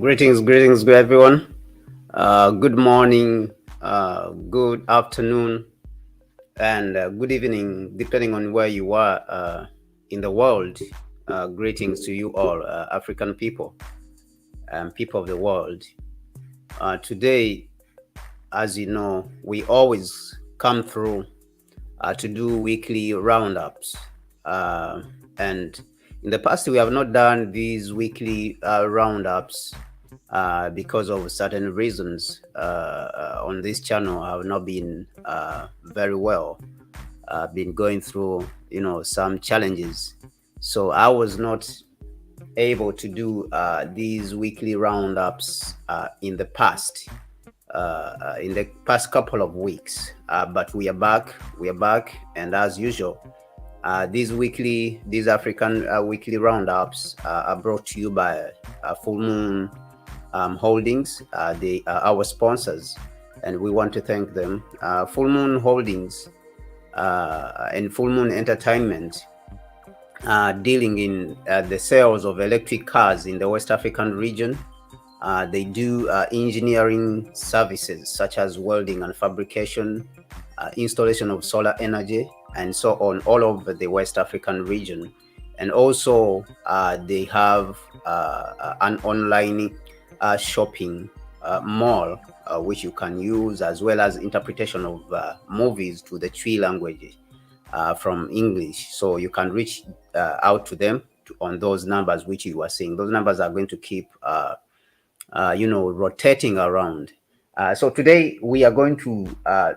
Greetings, good everyone. Good morning, good afternoon, and good evening, depending on where you are in the world. Greetings to you all, African people and people of the world. Today, as you know, we always come through to do weekly roundups. Uh, and in the past, we have not done these weekly roundups because of certain reasons on this channel. I have not been very well. Been going through, some challenges, so I was not able to do these weekly roundups in the past couple of weeks. But we are back. We are back, and as usual, these African weekly roundups are brought to you by Full Moon Holdings. They are our sponsors, and we want to thank them. Full Moon Holdings and Full Moon Entertainment, dealing in the sales of electric cars in the West African region. They do engineering services such as welding and fabrication, installation of solar energy, and so on, all over the West African region. And also, they have an online shopping mall, which you can use, as well as interpretation of movies to the Twi language from English. So you can reach out to them on those numbers which you are seeing. Those numbers are going to keep rotating around. So today we are going to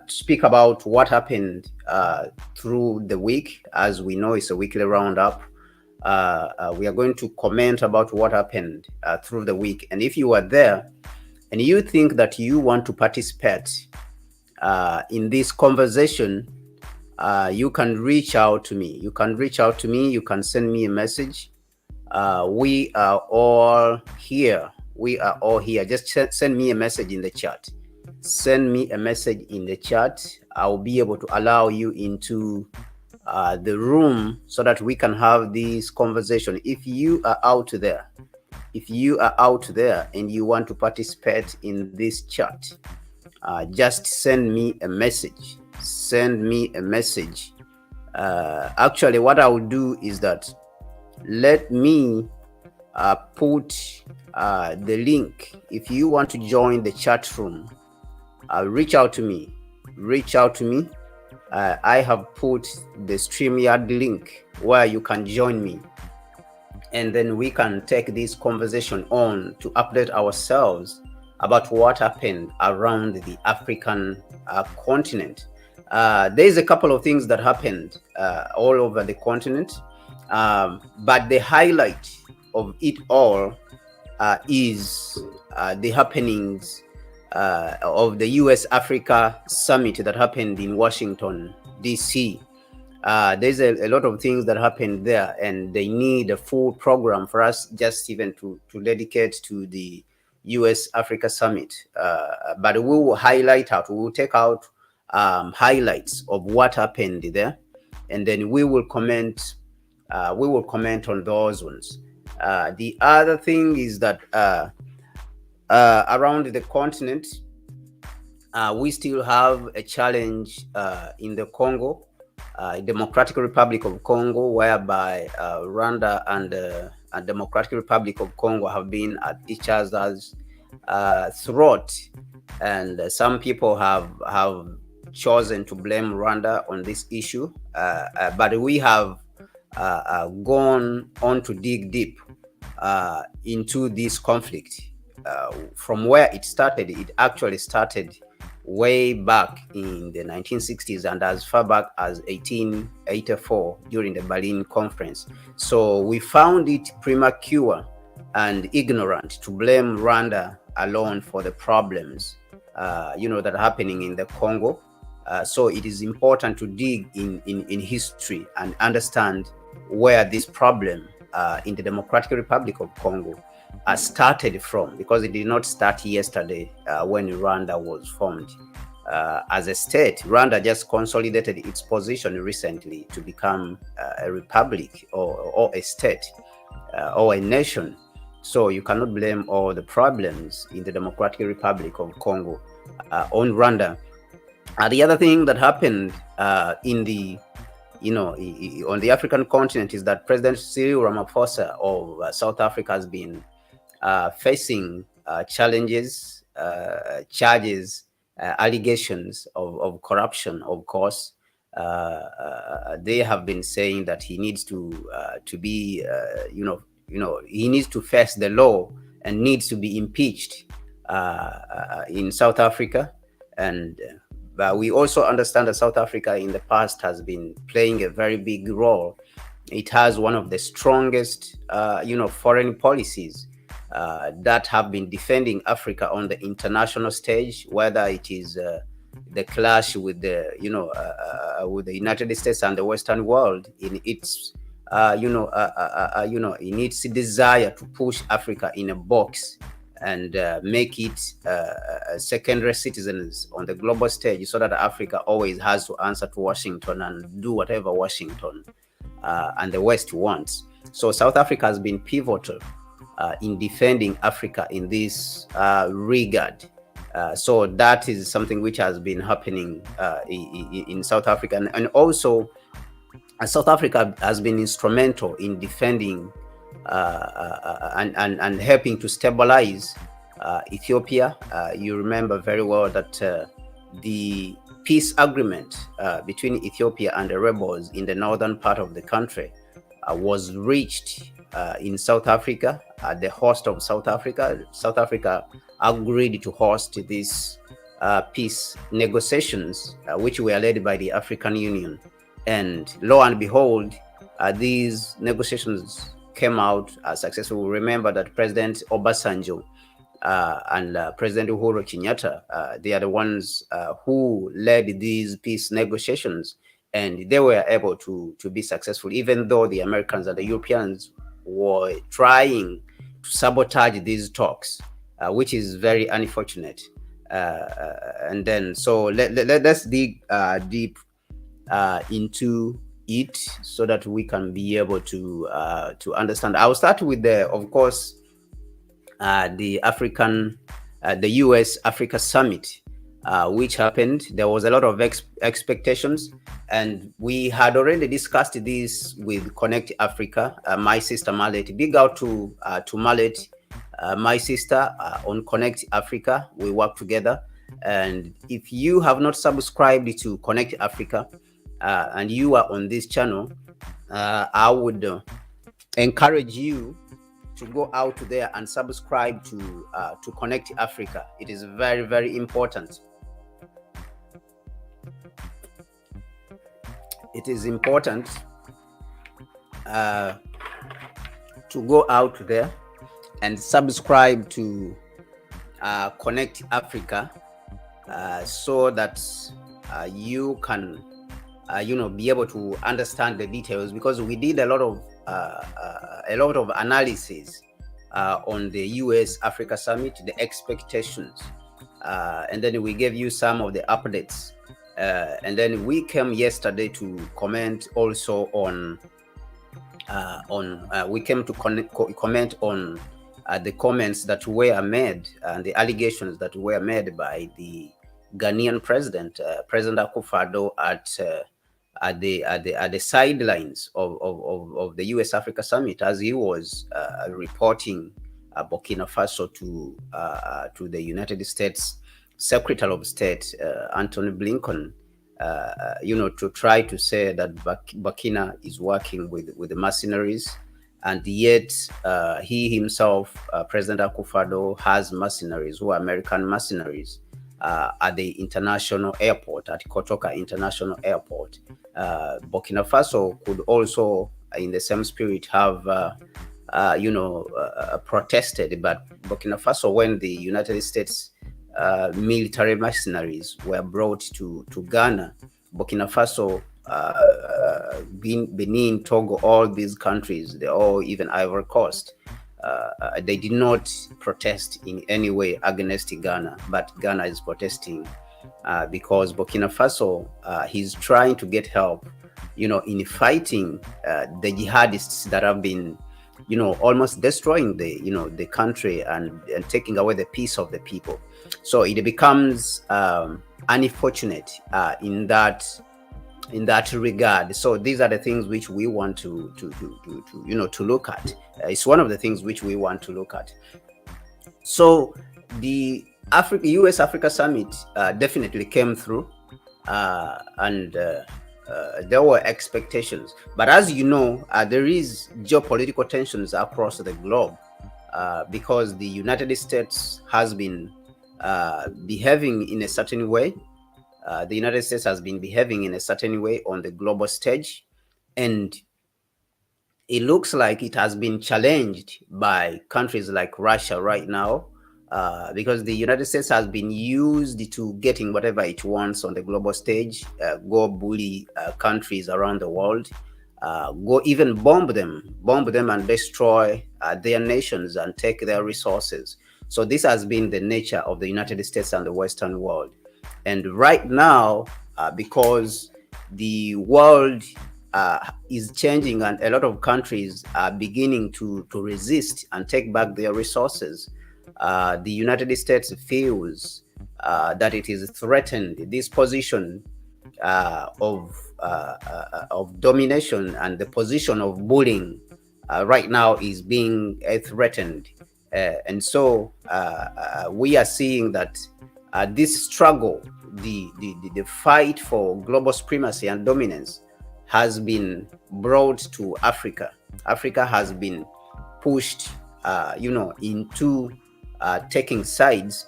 speak about what happened through the week. As we know, it's a weekly roundup. We are going to comment about what happened through the week. And if you are there and you think that you want to participate in this conversation, you can reach out to me. You can send me a message. We are all here. Just send me a message in the chat. I'll be able to allow you into the room so that we can have this conversation. If you are out there and you want to participate in this chat, just send me a message. Actually, what I will do is that let me put the link. If you want to join the chat room, reach out to me. I have put the StreamYard link where you can join me, and then we can take this conversation on to update ourselves about what happened around the African continent. There's a couple of things that happened all over the continent, but the highlight of it all is the happenings of the US-Africa summit that happened in Washington, D.C. There's a lot of things that happened there, and they need a full program for us just even to dedicate to the US-Africa summit. But we will take out highlights of what happened there, and then we will comment on those ones. The other thing is that around the continent, we still have a challenge in the Congo, Democratic Republic of Congo, whereby Rwanda and Democratic Republic of Congo have been at each other's throat, and some people have chosen to blame Rwanda on this issue, but we have gone on to dig deep into this conflict. From where it actually started way back in the 1960s and as far back as 1884 during the Berlin Conference. So we found it premature and ignorant to blame Rwanda alone for the problems that are happening in the Congo. So it is important to dig in history and understand where this problem in the Democratic Republic of Congo started from, because it did not start yesterday when Rwanda was formed as a state. Rwanda just consolidated its position recently to become a republic or a state or a nation. So you cannot blame all the problems in the Democratic Republic of Congo on Rwanda. The other thing that happened in the on the African continent is that President Cyril Ramaphosa of South Africa has been facing challenges, charges, allegations of corruption. Of course, they have been saying that he needs to be, he needs to face the law and needs to be impeached in South Africa. And but we also understand that South Africa in the past has been playing a very big role. It has one of the strongest, foreign policies that have been defending Africa on the international stage, whether it is the clash with with the United States and the Western world in its, in its desire to push Africa in a box and make it secondary citizens on the global stage, so that Africa always has to answer to Washington and do whatever Washington and the West wants. So South Africa has been pivotal in defending Africa in this regard. So that is something which has been happening in South Africa. And also, South Africa has been instrumental in defending and helping to stabilize Ethiopia. You remember very well that the peace agreement between Ethiopia and the rebels in the northern part of the country was reached in South Africa, at the host of South Africa. South Africa agreed to host these peace negotiations, which were led by the African Union. And lo and behold, these negotiations came out successful. Remember that President Obasanjo and President Uhuru Kenyatta, they are the ones who led these peace negotiations, and they were able to be successful, even though the Americans and the Europeans were trying to sabotage these talks, which is very unfortunate. And then, so let's dig deep into it so that we can be able to understand. I'll start with of course, the U.S. Africa Summit, which happened. There was a lot of expectations, and we had already discussed this with Connect Africa. My sister Mallet, big out to Mallet, my sister, on Connect Africa. We work together, and if you have not subscribed to Connect Africa and you are on this channel, I would encourage you to go out there and subscribe to Connect Africa. It is very, very important. It is important to go out there and subscribe to Connect Africa, so that you can be able to understand the details, because we did a lot of analysis on the US Africa Summit, the expectations, and then we gave you some of the updates, and then we came yesterday to comment also on we came to comment on the comments that were made and the allegations that were made by the Ghanaian president, President Akufo-Addo, at the sidelines of the US Africa Summit, as he was reporting Burkina Faso to the United States Secretary of State Antony Blinken, to try to say that Burkina is working with the mercenaries, and yet he himself, President Akufo-Addo, has mercenaries who are American mercenaries at the international airport, at Kotoka International Airport. Burkina Faso could also, in the same spirit, have protested, but Burkina Faso, when the United States military mercenaries were brought to Ghana, Burkina Faso, Benin, Togo, all these countries, they all, even Ivory Coast, they did not protest in any way against Ghana, but Ghana is protesting because Burkina Faso, he's trying to get help, in fighting the jihadists that have been almost destroying the country, and taking away the peace of the people. So it becomes unfortunate in that regard. So these are the things which we want to look at. It's one of the things which we want to look at. So the US Africa Summit definitely came through, and there were expectations. But as you know, there is geopolitical tensions across the globe, because the United States has been behaving in a certain way. The United States has been behaving in a certain way on the global stage, and it looks like it has been challenged by countries like Russia right now, because the United States has been used to getting whatever it wants on the global stage, go bully countries around the world, go even bomb them and destroy their nations and take their resources. So this has been the nature of the United States and the Western world. And right now, because the world is changing, and a lot of countries are beginning to resist and take back their resources, the United States feels that it is threatened. This position of domination and the position of bullying right now is being threatened. And so we are seeing that this struggle, the fight for global supremacy and dominance, has been brought to Africa. Africa has been pushed, into taking sides,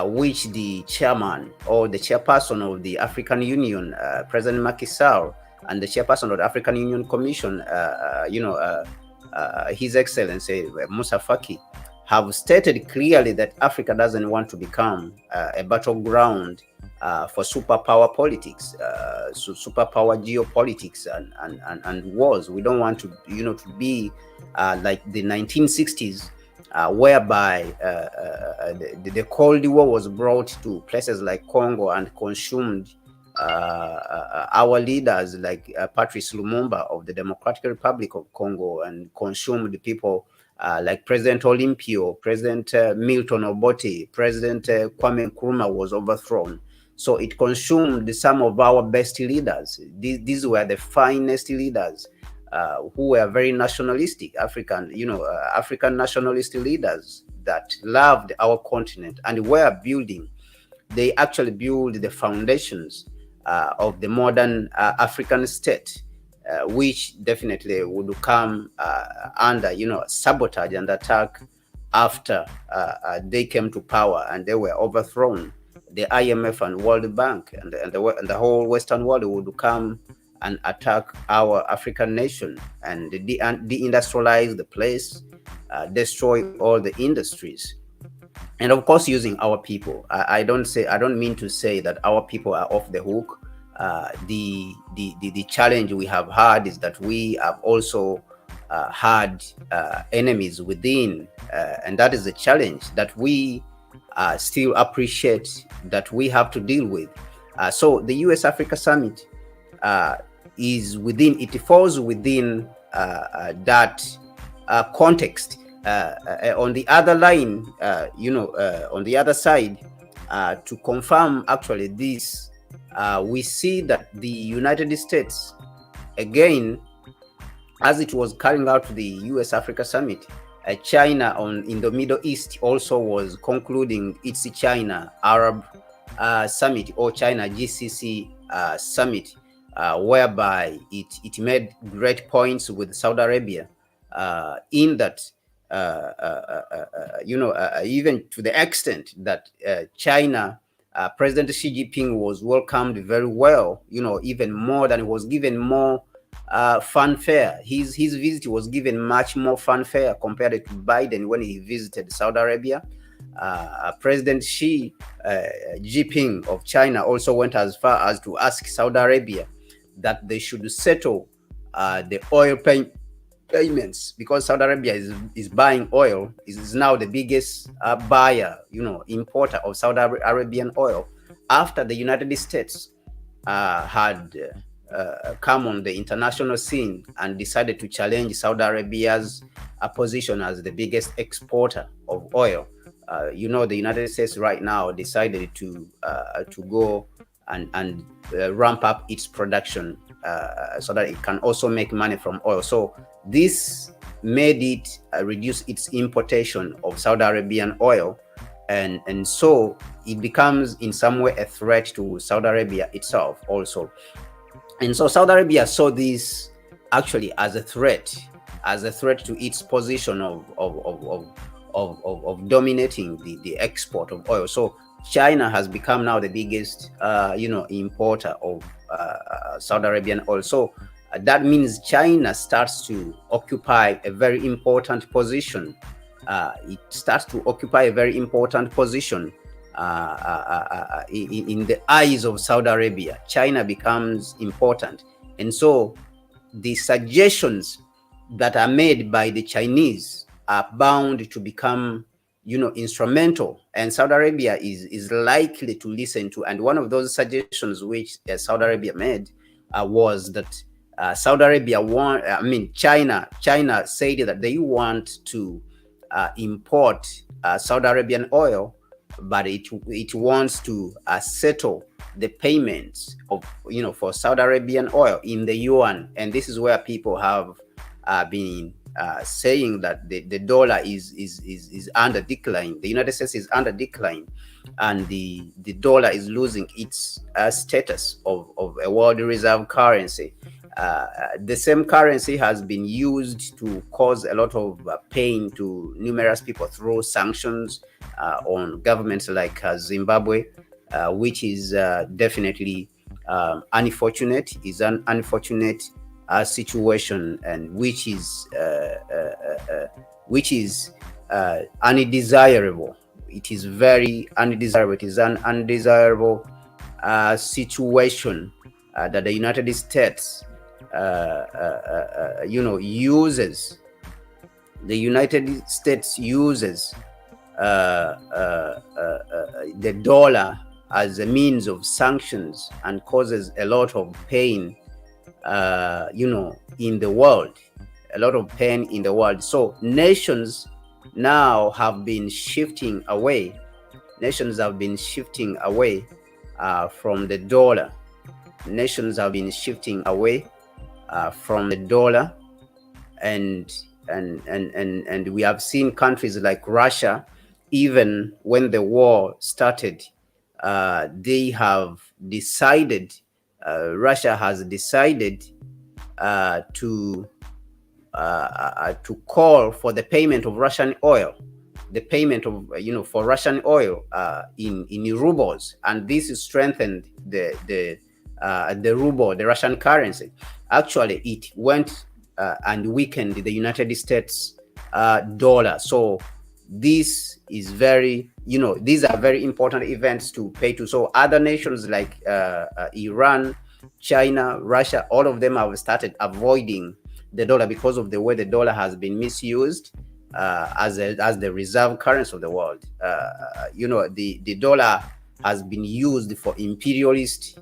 which the chairman or the chairperson of the African Union, President Macky Sall, and the chairperson of the African Union Commission, His Excellency Musa Faki, have stated clearly that Africa doesn't want to become a battleground for superpower politics, superpower geopolitics, and wars. We don't want to be like the 1960s, whereby the Cold War was brought to places like Congo and consumed our leaders like Patrice Lumumba of the Democratic Republic of Congo, and consumed the people like President Olympio, President Milton Obote, President Kwame Nkrumah was overthrown. So it consumed some of our best leaders. These were the finest leaders who were very nationalistic, African nationalist leaders that loved our continent and were building. They actually built the foundations of the modern African state, which definitely would come under, sabotage and attack after they came to power and they were overthrown. The IMF and World Bank and the whole Western world would come and attack our African nation and deindustrialize the place, destroy all the industries, and of course using our people. I don't mean to say that our people are off the hook. The challenge we have had is that we have also had enemies within, and that is a challenge that we still appreciate that we have to deal with. So the US Africa Summit it falls within that context. On the other line, on the other side, to confirm actually this, we see that the United States, again, as it was carrying out the US Africa Summit, China in the Middle East also was concluding its China Arab Summit, or China GCC Summit, whereby it made great points with Saudi Arabia, in that even to the extent that China President Xi Jinping was welcomed very well, even more than, was given more fanfare. His visit was given much more fanfare compared to Biden when he visited Saudi Arabia. President Xi Jinping of China also went as far as to ask Saudi Arabia that they should settle the oil payments, because Saudi Arabia is buying oil, is now the biggest buyer, importer of Saudi Arabian oil, after the United States had come on the international scene and decided to challenge Saudi Arabia's position as the biggest exporter of oil. The United States right now decided to go and ramp up its production so that it can also make money from oil. So this made it reduce its importation of Saudi Arabian oil, and so it becomes in some way a threat to Saudi Arabia itself also. And so Saudi Arabia saw this actually as a threat to its position of dominating the export of oil. So China has become now the biggest importer of Saudi Arabian oil. So that means China starts to occupy a very important position. It starts to occupy a very important position in the eyes of Saudi Arabia. China becomes important. And so the suggestions that are made by the Chinese are bound to become instrumental, and Saudi Arabia is likely to listen to. And one of those suggestions which Saudi Arabia made was that China said that they want to import Saudi Arabian oil, but it wants to settle the payments of for Saudi Arabian oil in the yuan. And this is where people have been saying that the dollar is under decline. The United States is under decline, and the dollar is losing its status of a world reserve currency. The same currency has been used to cause a lot of pain to numerous people through sanctions on governments like Zimbabwe, which is definitely unfortunate. Is an unfortunate situation, and which is undesirable. It is very undesirable. It is an undesirable situation that the United States uses. The United States uses the dollar as a means of sanctions and causes a lot of pain in the world, a lot of pain in the world. So nations now have been shifting away. Nations have been shifting away from the dollar. Nations have been shifting away from the dollar, and we have seen countries like Russia, even when the war started, they have decided. Russia has decided to call for the payment of Russian oil, the payment of for Russian oil in rubles, and this has strengthened the ruble, the Russian currency. Actually, it went and weakened the United States dollar. So this is very, these are very important events to pay to. So other nations like Iran, China, Russia, all of them have started avoiding the dollar because of the way the dollar has been misused as the reserve currency of the world. The dollar has been used for imperialist,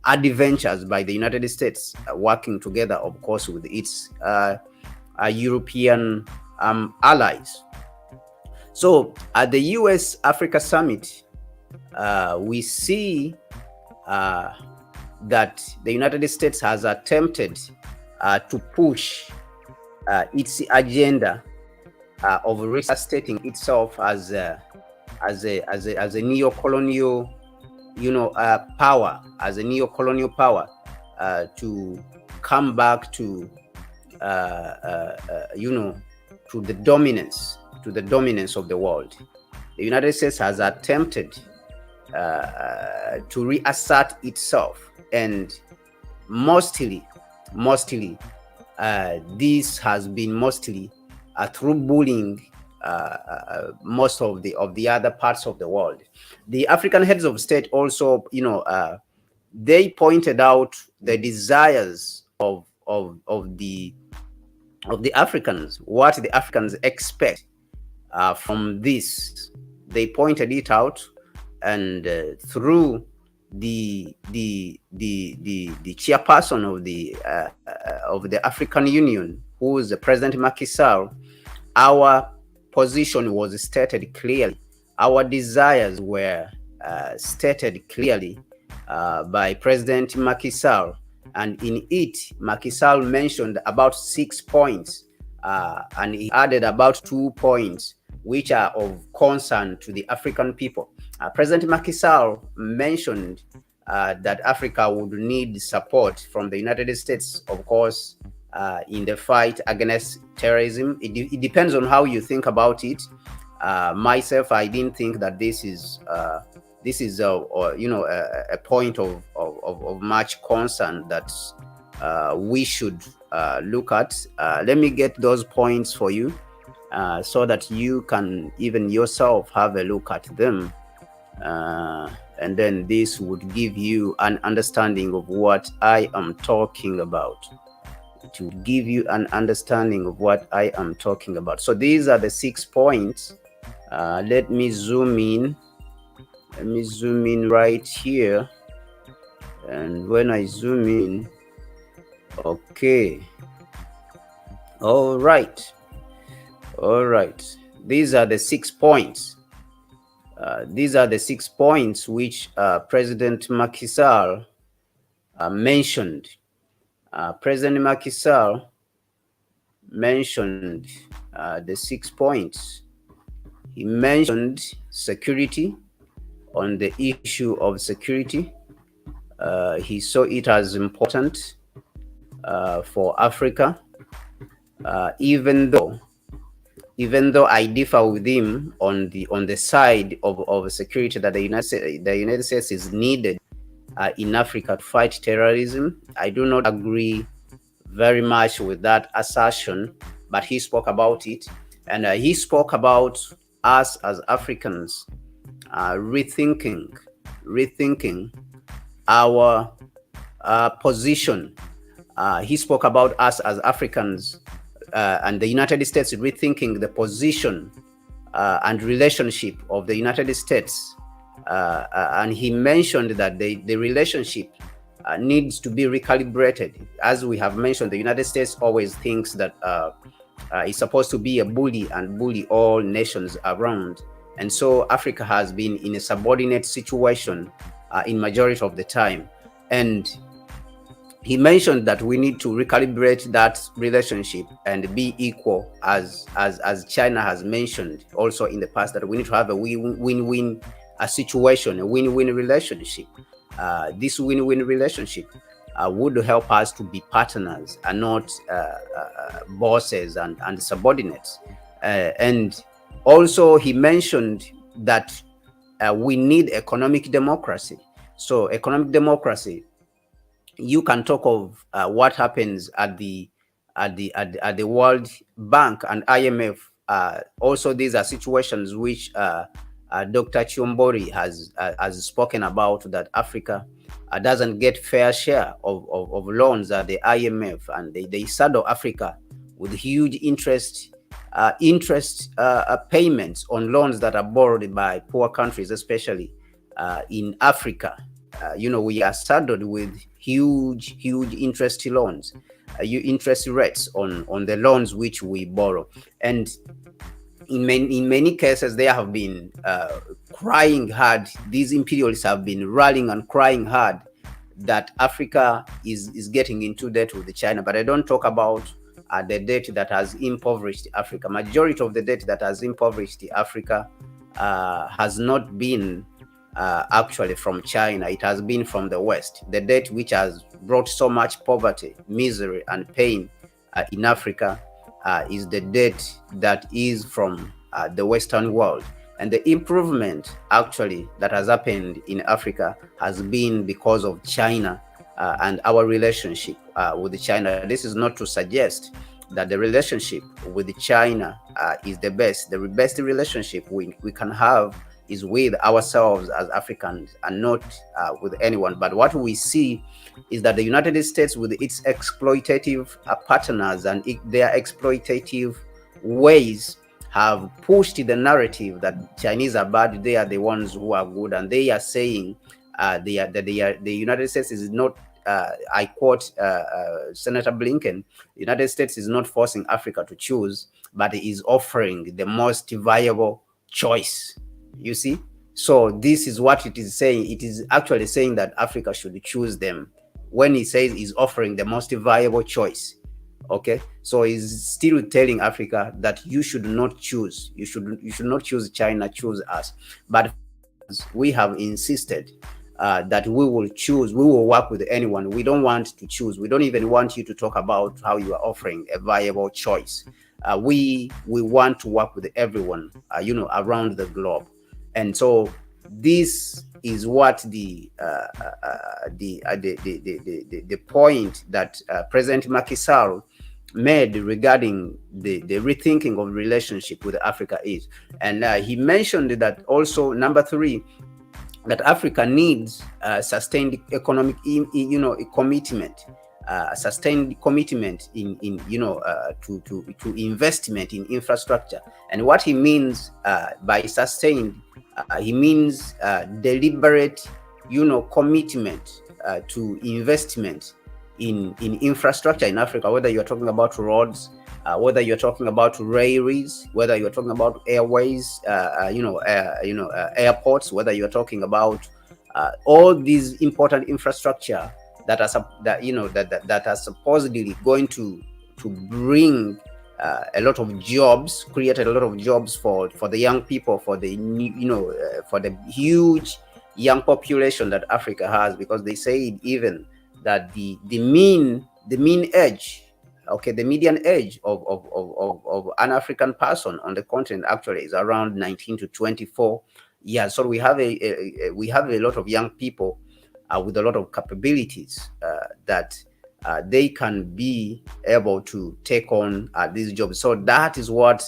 adventures by the United States, working together, of course, with its European allies. So at the US Africa Summit, we see that the United States has attempted to push its agenda of restating itself as a neo-colonial, power, as a neo-colonial power, to come back to to the dominance of the world. The United States has attempted to reassert itself, and mostly this has been mostly through bullying most of the other parts of the world. The African heads of state also, they pointed out the desires of the Africans, what the Africans expect from this. They pointed it out, and through the chairperson of the African Union, who is the President Macky Sall, our position was stated clearly. Our desires were stated clearly by President Macky Sall, and in it, Macky Sall mentioned about 6 points, and he added about 2 points which are of concern to the African people. President Macky Sall mentioned that Africa would need support from the United States, of course, in the fight against terrorism. It depends on how you think about it. Myself, I didn't think that this is a point of much concern that we should look at. Let me get those points for you so that you can even yourself have a look at them. And then this would give you an understanding of what I am talking about. To give you an understanding of what I am talking about. So these are the 6 points. Let me zoom in. Let me zoom in right here. And when I zoom in, okay. All right. These are the 6 points. These are the 6 points which President Macky Sall mentioned. President Macky Sall mentioned the 6 points. He mentioned security. On the issue of security, he saw it as important for Africa, even though I differ with him on the side of security that the United States is needed in Africa to fight terrorism. I do not agree very much with that assertion, but he spoke about it, and he spoke about us as Africans rethinking our position. He spoke about us as Africans and the United States rethinking the position and relationship of the United States. And he mentioned that the relationship needs to be recalibrated. As we have mentioned, the United States always thinks that it's supposed to be a bully and bully all nations around. And so Africa has been in a subordinate situation in majority of the time. And he mentioned that we need to recalibrate that relationship and be equal, as China has mentioned also in the past, that we need to have a win-win situation, a win-win relationship. This win-win relationship would help us to be partners and not bosses and subordinates. And also he mentioned that we need economic democracy. So economic democracy, you can talk of what happens at the World Bank and IMF. Also, these are situations which Dr. Chiombori has spoken about, that Africa doesn't get fair share of loans at the IMF, and they saddle Africa with huge interest payments on loans that are borrowed by poor countries, especially in Africa. We are saddled with huge interest loans, interest rates on the loans which we borrow. And in many cases, they have been crying hard. These imperialists have been rallying and crying hard that Africa is getting into debt with China. But I don't talk about the debt that has impoverished Africa. Majority of the debt that has impoverished Africa has not been actually from China. It has been from the West. The debt which has brought so much poverty, misery, and pain in Africa is the debt that is from the Western world. And the improvement actually that has happened in Africa has been because of China and our relationship with China. This is not to suggest that the relationship with China is the best. The best relationship we can have is with ourselves as Africans and not with anyone. But what we see is that the United States, with its exploitative partners and their exploitative ways, have pushed the narrative that Chinese are bad, they are the ones who are good, and they are saying the United States is not, I quote Senator Blinken, the United States is not forcing Africa to choose, but it is offering the most viable choice. You see? So this is what it is saying. It is actually saying that Africa should choose them when he says he's offering the most viable choice. Okay, so he's still telling Africa that you should not choose. You should not choose China, choose us. But we have insisted that we will choose, we will work with anyone. We don't want to choose. We don't even want you to talk about how you are offering a viable choice. We want to work with everyone, around the globe. And so this is what the point that President Macky Sall made regarding the rethinking of relationship with Africa is. And he mentioned that also, number 3, that Africa needs sustained economic commitment, sustained commitment to investment in infrastructure. And what he means by sustained, he means deliberate commitment to investment in infrastructure in Africa, whether you're talking about roads, whether you're talking about railways, whether you're talking about airways, airports, whether you're talking about all these important infrastructure that are supposedly going to bring a lot of jobs, create a lot of jobs for the young people, for the for the huge young population that Africa has, because they say even that the mean age, the median age of an African person on the continent actually is around 19 to 24 years. So we have a lot of young people with a lot of capabilities that they can be able to take on these jobs. So that is what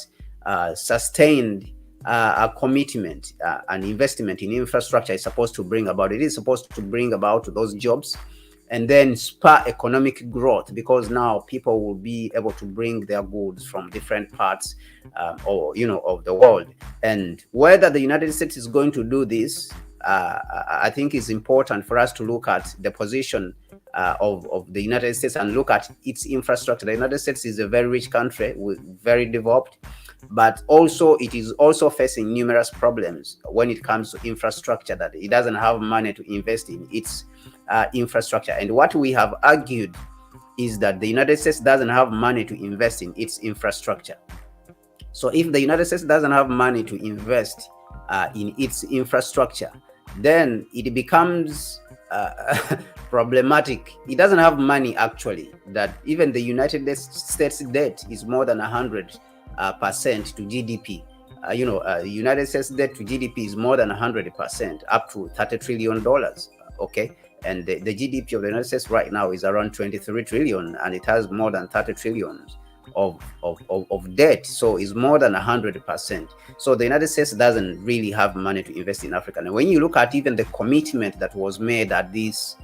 sustained a commitment, an investment in infrastructure is supposed to bring about. It is supposed to bring about those jobs and then spur economic growth, because now people will be able to bring their goods from different parts of the world. And whether the United States is going to do this, I think it's important for us to look at the position of the United States and look at its infrastructure. The United States is a very rich country, very developed, but also it is also facing numerous problems when it comes to infrastructure, that it doesn't have money to invest in its infrastructure. And what we have argued is that the United States doesn't have money to invest in its infrastructure. So if the United States doesn't have money to invest in its infrastructure, then it becomes problematic. It doesn't have money, actually, that even the United States debt is more than 100% to GDP. United States debt to GDP is more than 100%, up to $30 trillion. Okay, and the GDP of the United States right now is around 23 trillion, and it has more than 30 trillion of debt. So it's more than 100%. So the United States doesn't really have money to invest in Africa. And when you look at even the commitment that was made at this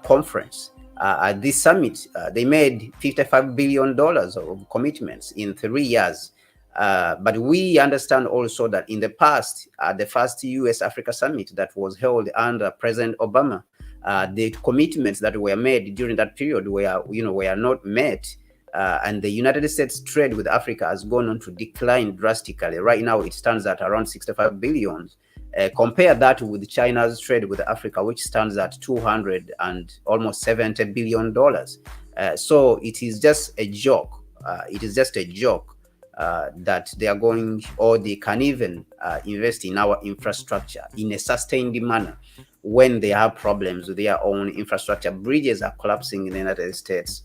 conference, at this summit, they made $55 billion of commitments in 3 years. But we understand also that in the past, the first US-Africa summit that was held under President Obama, the commitments that were made during that period were not met. And the United States trade with Africa has gone on to decline drastically. Right now, it stands at around 65 billion. Compare that with China's trade with Africa, which stands at 200 and almost $70 billion. So it is just a joke. It is just a joke that they are going, or they can even invest in our infrastructure in a sustained manner when they have problems with their own infrastructure. Bridges are collapsing in the United States.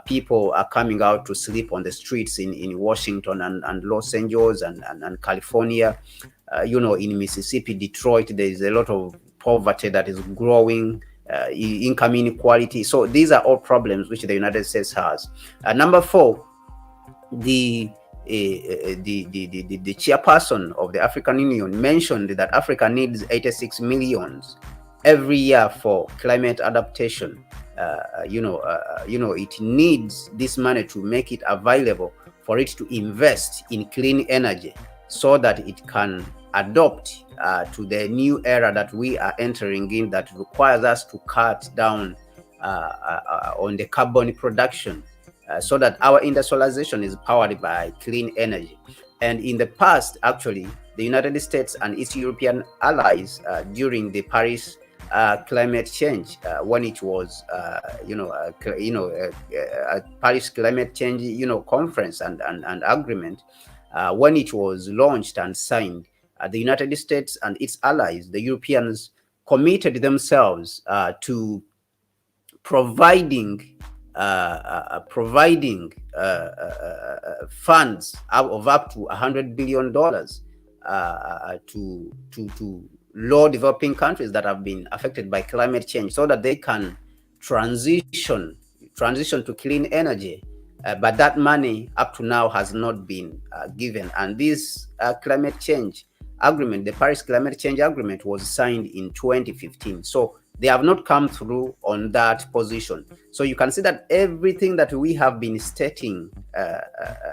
People are coming out to sleep on the streets in Washington and Los Angeles and California. In Mississippi, Detroit, there is a lot of poverty that is growing, income inequality. So these are all problems which the United States has. Number 4, the chairperson of the African Union mentioned that Africa needs 86 million every year for climate adaptation. It needs this money to make it available for it to invest in clean energy. so that it can adopt to the new era that we are entering in, that requires us to cut down on the carbon production, so that our industrialization is powered by clean energy. And in the past, actually, the United States and its European allies, during the Paris climate change, when it was, a Paris climate change, conference and agreement, when it was launched and signed, the United States and its allies, the Europeans, committed themselves to providing funds of up to $100 billion to low developing countries that have been affected by climate change, so that they can transition to clean energy. But that money up to now has not been given. And this climate change agreement, the Paris Climate Change Agreement, was signed in 2015. So they have not come through on that position. So you can see that everything that we have been stating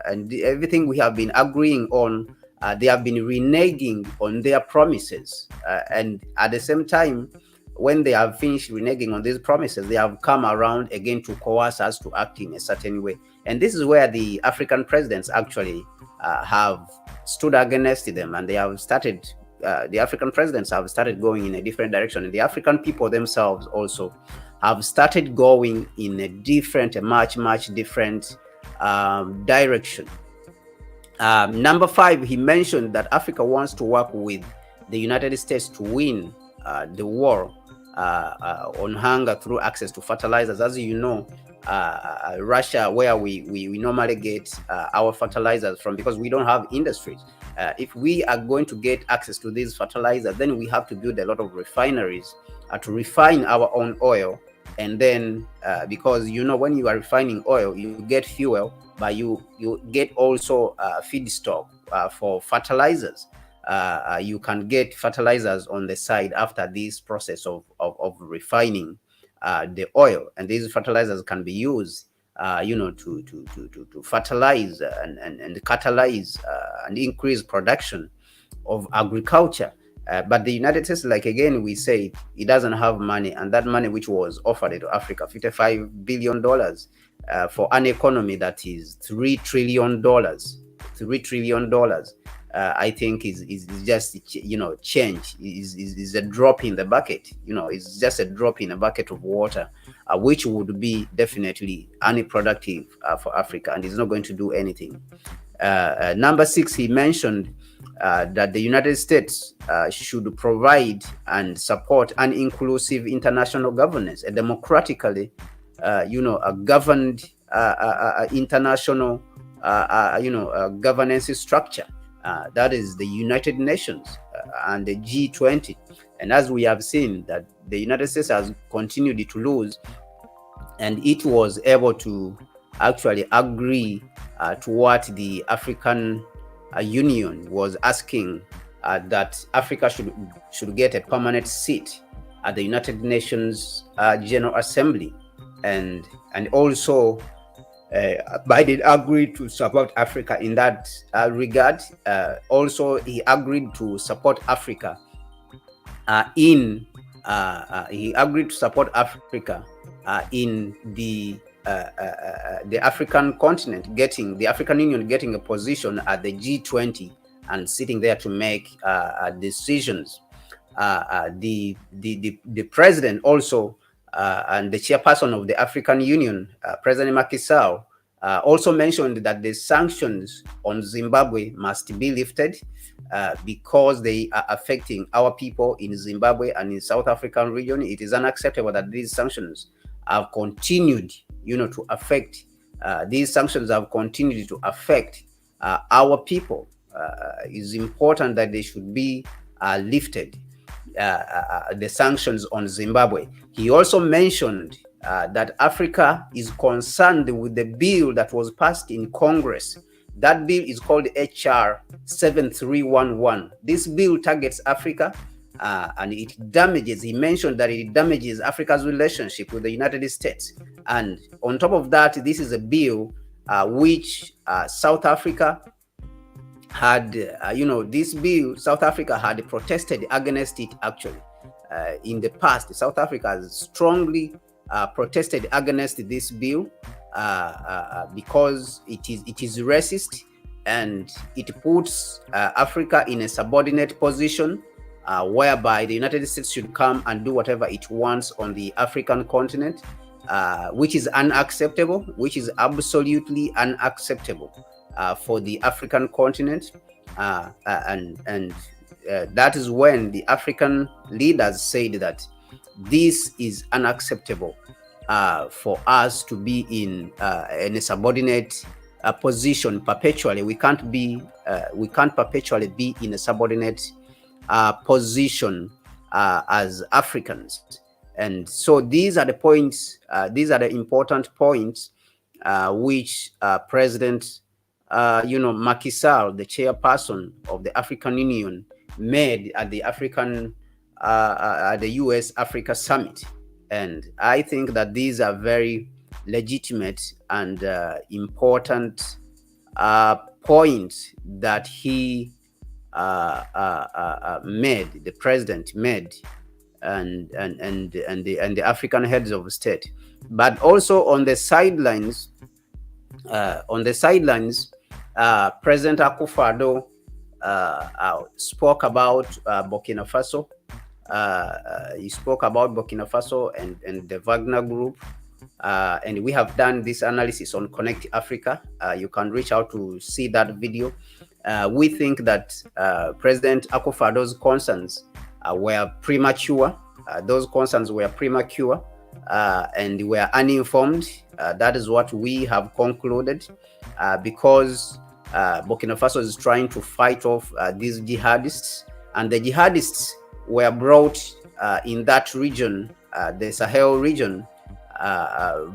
and everything we have been agreeing on, they have been reneging on their promises. And at the same time, when they have finished reneging on these promises, they have come around again to coerce us to act in a certain way. And this is where the African presidents actually have stood against them, and they have started, the African presidents have started going in a different direction. And the African people themselves also have started going in a much different direction. Number 5, he mentioned that Africa wants to work with the United States to win the war on hunger through access to fertilizers. As you know, Russia, where we normally get our fertilizers from, because we don't have industries. If we are going to get access to these fertilizers, then we have to build a lot of refineries to refine our own oil. And then because when you are refining oil, you get fuel, but you get also feedstock for fertilizers. You can get fertilizers on the side after this process of refining the oil, and these fertilizers can be used to fertilize and catalyze and increase production of agriculture. But the United States, like again we say, it doesn't have money, and that money which was offered to Africa, $55 billion for an economy that is $3 trillion. I think is just change, is a drop in the bucket. It's just a drop in a bucket of water, which would be definitely unproductive for Africa, and is not going to do anything. Number 6, he mentioned that the United States should provide and support an inclusive international governance, a democratically a governed international governance structure. That is the United Nations and the G20. And as we have seen, that the United States has continued to lose, and it was able to actually agree to what the African Union was asking, that Africa should get a permanent seat at the United Nations General Assembly, and also Biden agreed to support Africa in that regard. Also, he agreed to support Africa in the African continent, getting the African Union getting a position at the G20 and sitting there to make decisions. The president also and the chairperson of the African Union, President Macky Sall, also mentioned that the sanctions on Zimbabwe must be lifted because they are affecting our people in Zimbabwe and in South African region. It is unacceptable that these sanctions have continued, to affect. These sanctions have continued to affect our people. It's important that they should be lifted. The sanctions on Zimbabwe. He also mentioned that Africa is concerned with the bill that was passed in Congress. That bill is called HR 7311. This bill targets Africa and it damages, he mentioned that it damages Africa's relationship with the United States. And on top of that, this is a bill which South Africa had, this bill, South Africa had protested against it actually. In the past, South Africa has strongly protested against this bill because it is racist, and it puts Africa in a subordinate position, whereby the United States should come and do whatever it wants on the African continent, which is unacceptable, which is absolutely unacceptable for the African continent. And that is when the African leaders said that this is unacceptable for us to be in a subordinate position perpetually. We can't perpetually be in a subordinate position as Africans. And so these are the points, these are the important points which President Macky Sall, the chairperson of the African Union, made at the US Africa Summit. And I think that these are very legitimate and important points that he made, the president made, and the African heads of state. But also on the sidelines, President Akufo-Addo spoke about Burkina Faso. He spoke about Burkina Faso and the Wagner Group. And we have done this analysis on Connect Africa. You can reach out to see that video. We think that President Akufo-Addo's concerns were premature. Those concerns were premature and were uninformed. That is what we have concluded, because Burkina Faso is trying to fight off these jihadists, and the jihadists were brought in that region, the Sahel region,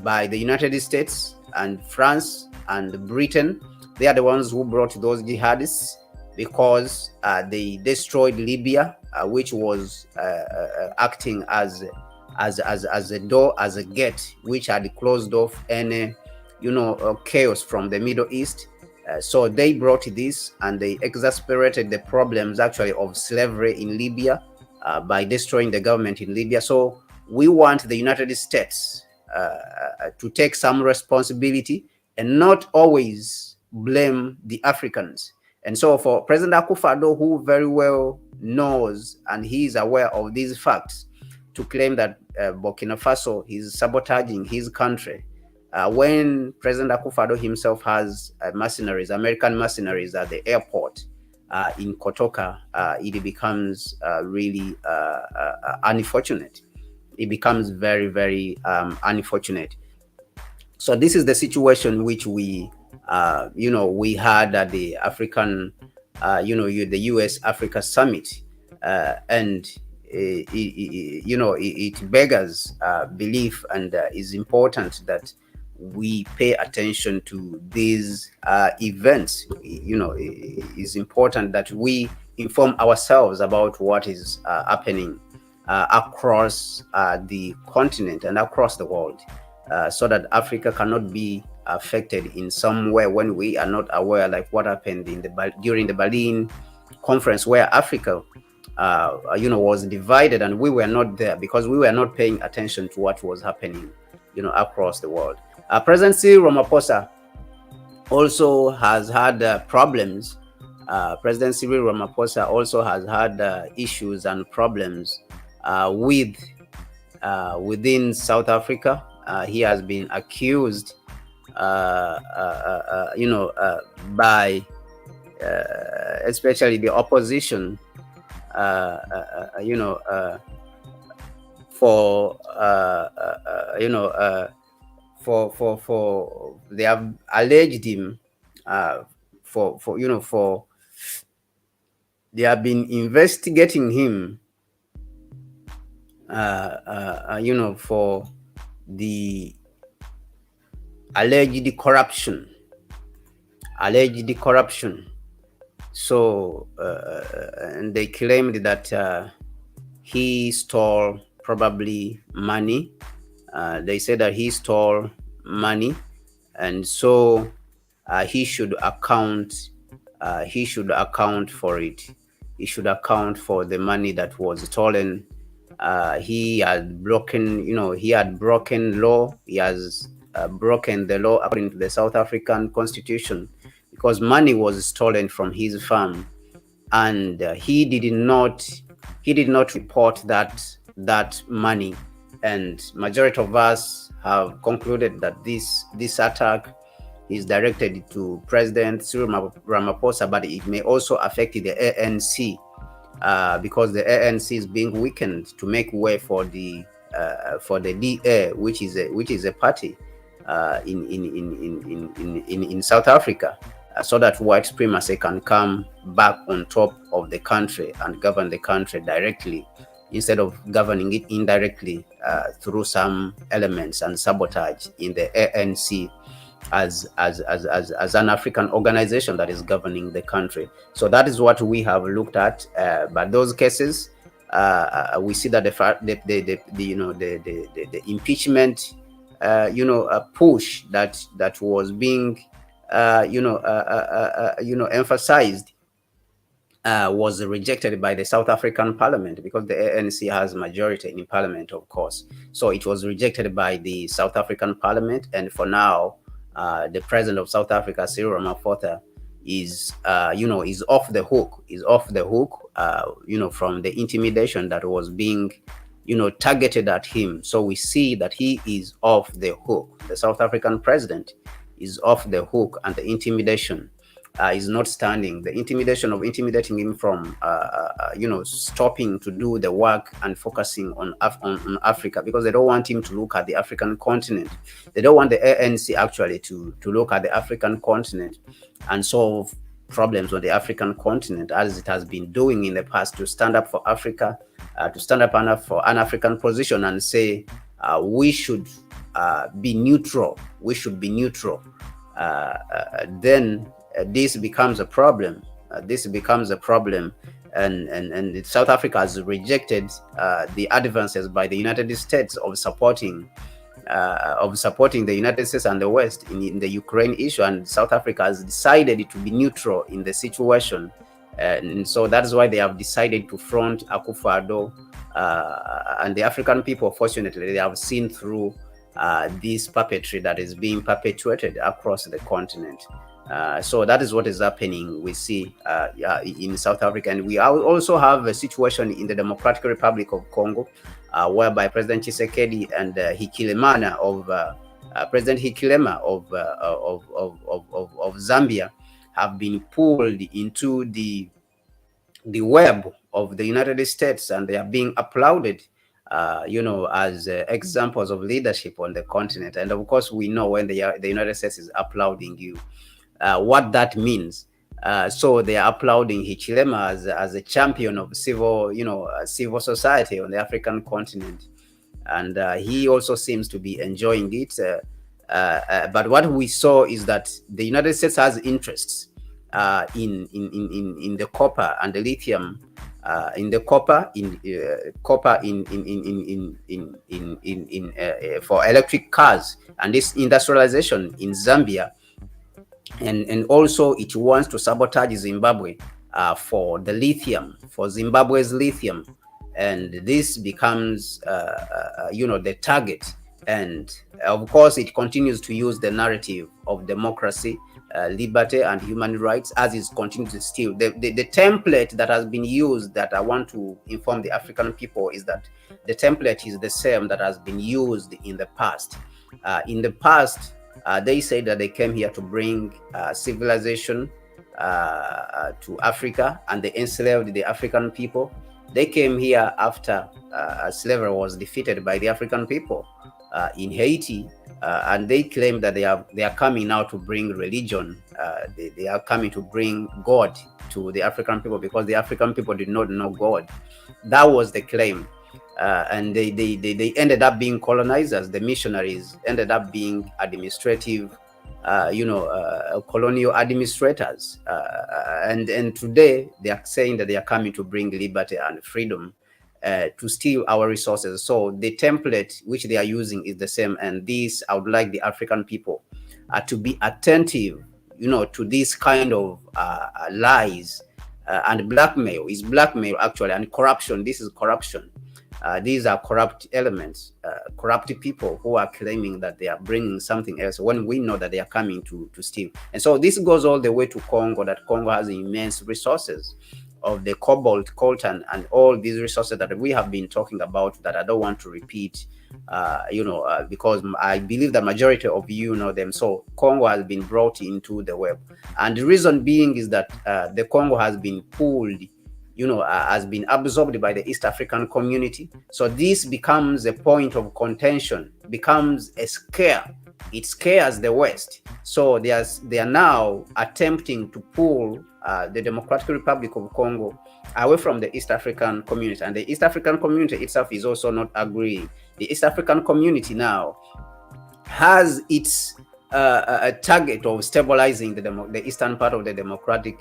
by the United States and France and Britain. They are the ones who brought those jihadists, because they destroyed Libya, which was acting as a door, as a gate, which had closed off any chaos from the Middle East. So they brought this, and they exasperated the problems actually of slavery in Libya by destroying the government in Libya. So we want the United States to take some responsibility and not always blame the Africans. And so for President Akufo-Addo, who very well knows and he is aware of these facts, to claim that Burkina Faso is sabotaging his country, when President Akufo-Addo himself has mercenaries, American mercenaries at the airport in Kotoka, it becomes really unfortunate. It becomes very, very unfortunate. So this is the situation which we had at the African, the US Africa Summit, and it beggars belief, and is important that we pay attention to these events. It is important that we inform ourselves about what is happening across the continent and across the world, so that Africa cannot be affected in some way when we are not aware, like what happened during the Berlin conference, where Africa was divided, and we were not there because we were not paying attention to what was happening across the world. President Cyril Ramaphosa also has had problems. President Cyril Ramaphosa also has had issues and problems within South Africa. He has been accused by especially the opposition, for they have alleged him they have been investigating him for the alleged corruption. So and they claimed that he stole probably money. They said that he stole money, and so he should account he should account for it. He should account for the money that was stolen. He had broken, he had broken law. He has broken the law according to the South African Constitution, because money was stolen from his farm, and he did not report that money. And majority of us have concluded that this attack is directed to President Cyril Ramaphosa, but it may also affect the ANC, because the ANC is being weakened to make way for the DA, which is a party in South Africa, so that white supremacy can come back on top of the country and govern the country directly, instead of governing it indirectly through some elements and sabotage in the ANC as an African organization that is governing the country. So that is what we have looked at. But those cases, we see that the impeachment push that was being emphasized was rejected by the South African Parliament, because the ANC has majority in Parliament, of course. So it was rejected by the South African Parliament, and for now, the President of South Africa, Cyril Ramaphosa, is off the hook. Is off the hook, from the intimidation that was being, targeted at him. So we see that he is off the hook. The South African president is off the hook, and the intimidation is not standing. The intimidation of intimidating him from, stopping to do the work and focusing on Africa, because they don't want him to look at the African continent. They don't want the ANC actually to look at the African continent and solve problems on the African continent, as it has been doing in the past, to stand up for Africa, to stand up for an African position and say we should be neutral. We should be neutral. Then this becomes a problem. And South Africa has rejected the advances by the United States of supporting the United States and the West in the Ukraine issue, and South Africa has decided to be neutral in the situation, and so that is why they have decided to front Akufo-Addo, and the African people, fortunately, they have seen through this puppetry that is being perpetuated across the continent. So that is what is happening, we see in South Africa. And we also have a situation in the Democratic Republic of Congo, whereby President Tshisekedi and President Hikilema of Zambia have been pulled into the web of the United States, and they are being applauded as examples of leadership on the continent. And of course, we know when the United States is applauding you, what that means. So they are applauding Hichilema as a champion of civil society on the African continent, and he also seems to be enjoying it. But what we saw is that the United States has interests in the copper and the lithium, for electric cars and this industrialization in Zambia. And also it wants to sabotage Zimbabwe for the lithium, for Zimbabwe's lithium, and this becomes the target. And of course, it continues to use the narrative of democracy, liberty, and human rights, as it continues to steal. The template that has been used, that I want to inform the African people, is that the template is the same that has been used in the past. They say that they came here to bring civilization to Africa, and they enslaved the African people. They came here after slavery was defeated by the African people in Haiti, and they claim that they are coming now to bring religion. They are coming to bring God to the African people, because the African people did not know God. That was the claim. And they ended up being colonizers. The missionaries ended up being administrative, colonial administrators. And today they are saying that they are coming to bring liberty and freedom, to steal our resources. So the template which they are using is the same. And this, I would like the African people to be attentive to this kind of lies and blackmail. Is blackmail actually, and corruption. This is corruption. These are corrupt elements, corrupt people who are claiming that they are bringing something else when we know that they are coming to steal. And so this goes all the way to Congo, that Congo has immense resources of the cobalt, coltan, and all these resources that we have been talking about that I don't want to repeat, because I believe the majority of you know them. So Congo has been brought into the web. And the reason being is that the Congo has been pulled, has been absorbed by the East African community. So this becomes a point of contention, becomes a scare. It scares the West. So they are now attempting to pull the Democratic Republic of Congo away from the East African community. And the East African community itself is also not agreeing. The East African community now has its a target of stabilizing the eastern part of the Democratic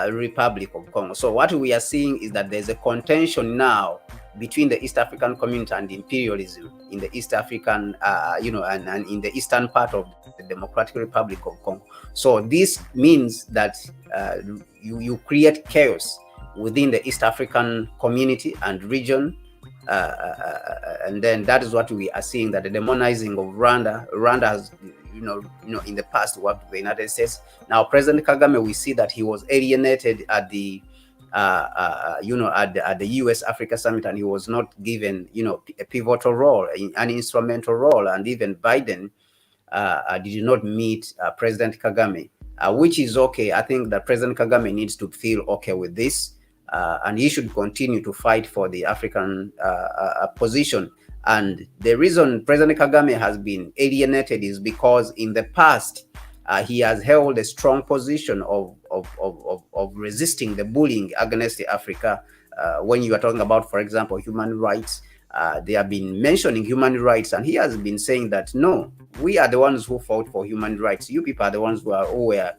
Republic of Congo. So what we are seeing is that there's a contention now between the East African community and imperialism in the East African, and in the eastern part of the Democratic Republic of Congo. So this means that you create chaos within the East African community and region. And then that is what we are seeing, that the demonizing of Rwanda has, in the past worked with the United States. Now, President Kagame, we see that he was alienated at the, at the U.S. Africa Summit, and he was not given, a pivotal role, an instrumental role, and even Biden did not meet President Kagame, which is okay. I think that President Kagame needs to feel okay with this. And he should continue to fight for the African position. And the reason President Kagame has been alienated is because in the past he has held a strong position of resisting the bullying against Africa. When you are talking about, for example, human rights, they have been mentioning human rights, and he has been saying that no, we are the ones who fought for human rights. You people are the ones who were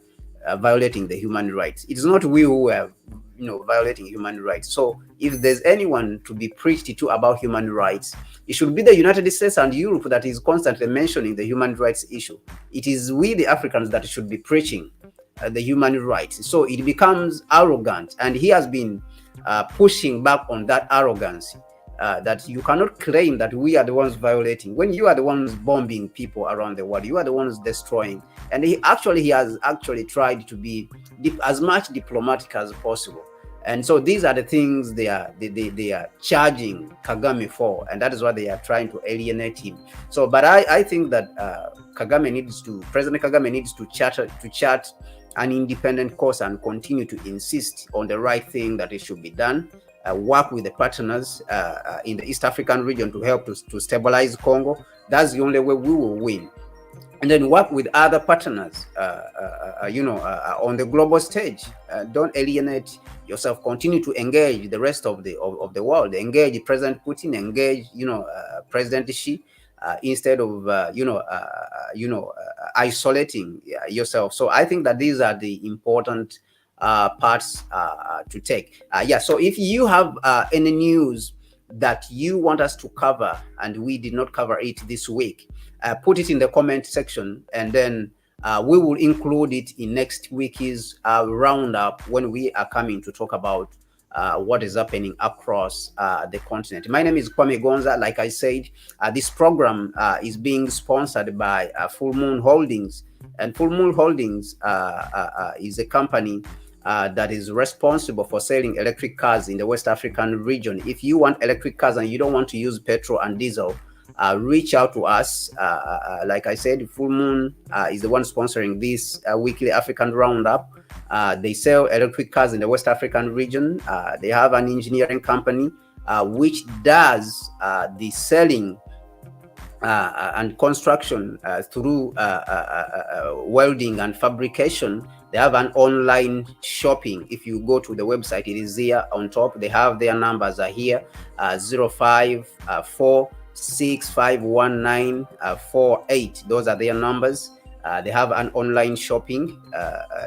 violating the human rights. It is not we who were violating human rights. So if there's anyone to be preached to about human rights, it should be the United States and Europe that is constantly mentioning the human rights issue. It is we, the Africans, that should be preaching the human rights. So it becomes arrogant, and he has been pushing back on that arrogance, that you cannot claim that we are the ones violating when you are the ones bombing people around the world. You are the ones destroying. And he has tried to be as much diplomatic as possible. And so these are the things they are charging Kagame for, and that is why they are trying to alienate him. So, but I think that President Kagame needs to chart an independent course and continue to insist on the right thing that it should be done. Work with the partners in the East African region to help to stabilize Congo. That's the only way we will win. And then work with other partners, on the global stage. Don't alienate yourself. Continue to engage the rest of the world. Engage President Putin. Engage, President Xi, instead of isolating yourself. So I think that these are the important parts to take. So if you have any news that you want us to cover and we did not cover it this week, put it in the comment section, and then we will include it in next week's roundup when we are coming to talk about what is happening across the continent. My name is Kwame Gonza. Like I said, this program is being sponsored by Full Moon Holdings, and Full Moon Holdings is a company that is responsible for selling electric cars in the West African region. If you want electric cars and you don't want to use petrol and diesel, reach out to us. Like I said, Full Moon is the one sponsoring this weekly African Roundup. They sell electric cars in the West African region. They have an engineering company which does the selling and construction through welding and fabrication. They have an online shopping. If you go to the website, it is here on top. They have their numbers are here, 0546519548. Those are their numbers. They have an online shopping.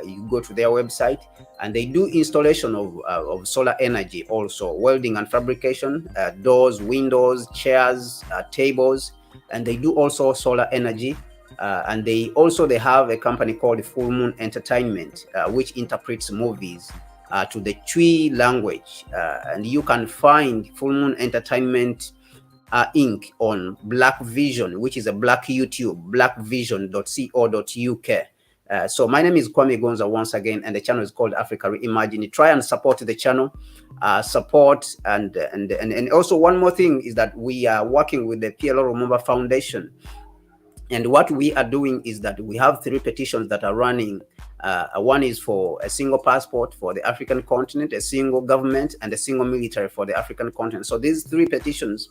You go to their website, and they do installation of solar energy, also welding and fabrication, doors, windows, chairs, tables, and they do also solar energy. And they have a company called Full Moon Entertainment, which interprets movies to the Twi language. And you can find Full Moon Entertainment Inc. on Black Vision, which is a Black YouTube, blackvision.co.uk. So my name is Kwame Gonza once again, and the channel is called Africa Reimagined. Try and support the channel, and also one more thing is that we are working with the PLO Lumumba Foundation. And what we are doing is that we have 3 petitions that are running. One is for a single passport for the African continent, a single government, and a single military for the African continent. So these 3 petitions,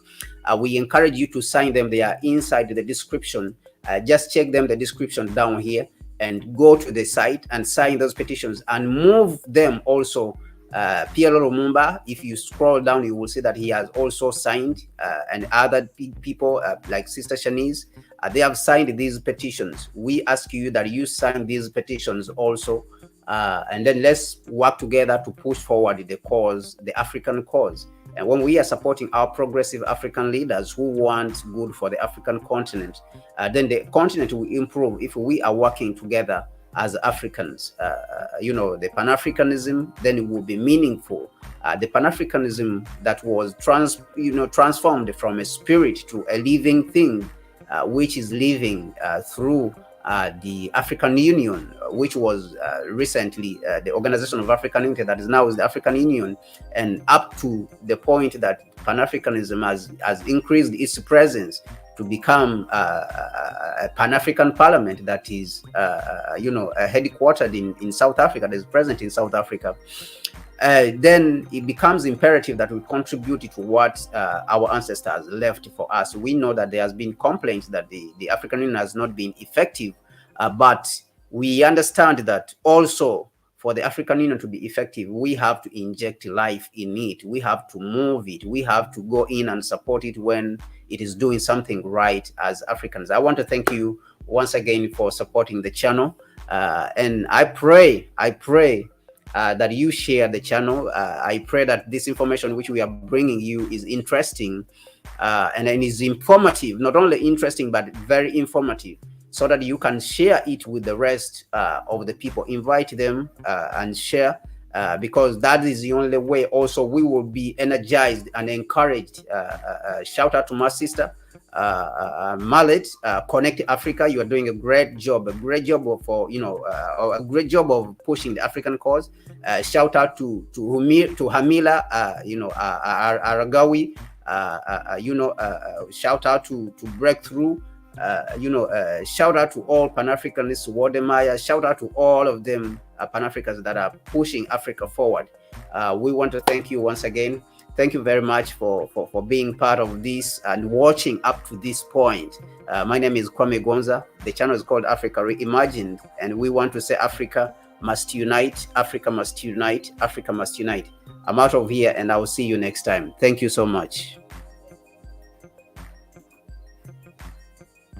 we encourage you to sign them. They are inside the description. Just check them, the description down here, and go to the site and sign those petitions and move them also. PLO Lumumba, if you scroll down, you will see that he has also signed, and other people like Sister Shanice, they have signed these petitions. We ask you that you sign these petitions also, and then let's work together to push forward the cause, the African cause. And when we are supporting our progressive African leaders who want good for the African continent, then the continent will improve if we are working together as Africans. The Pan-Africanism, then it will be meaningful. The Pan-Africanism that was transformed from a spirit to a living thing, which is living through the African Union, which was recently the Organization of African Unity, that is now the African Union, and up to the point that Pan-Africanism has increased its presence to become a Pan-African parliament that is, headquartered in South Africa, that is present in South Africa. Then it becomes imperative that we contribute to what our ancestors left for us. We know that there has been complaints that the African Union has not been effective, but we understand that also for the African Union to be effective, we have to inject life in it. We have to move it. We have to go in and support it when it is doing something right as Africans. I want to thank you once again for supporting the channel. And I pray that you share the channel. I pray that this information which we are bringing you is interesting and is informative, not only interesting, but very informative, so that you can share it with the rest of the people. Invite them and share, because that is the only way also we will be energized and encouraged. Shout out to my sister Mallet, Connect Africa. You are doing a great job of pushing the African cause. Shout out to Hamila, Aragawi, shout out to Breakthrough. Shout out to all Pan-Africanists, Wodemaya, shout out to all of them, Pan-Africans that are pushing Africa forward. We want to thank you once again. Thank you very much for being part of this and watching up to this point. My name is Kwame Gonza. The channel is called Africa Reimagined, and we want to say Africa must unite, Africa must unite, Africa must unite. I'm out of here, and I will see you next time. Thank you so much.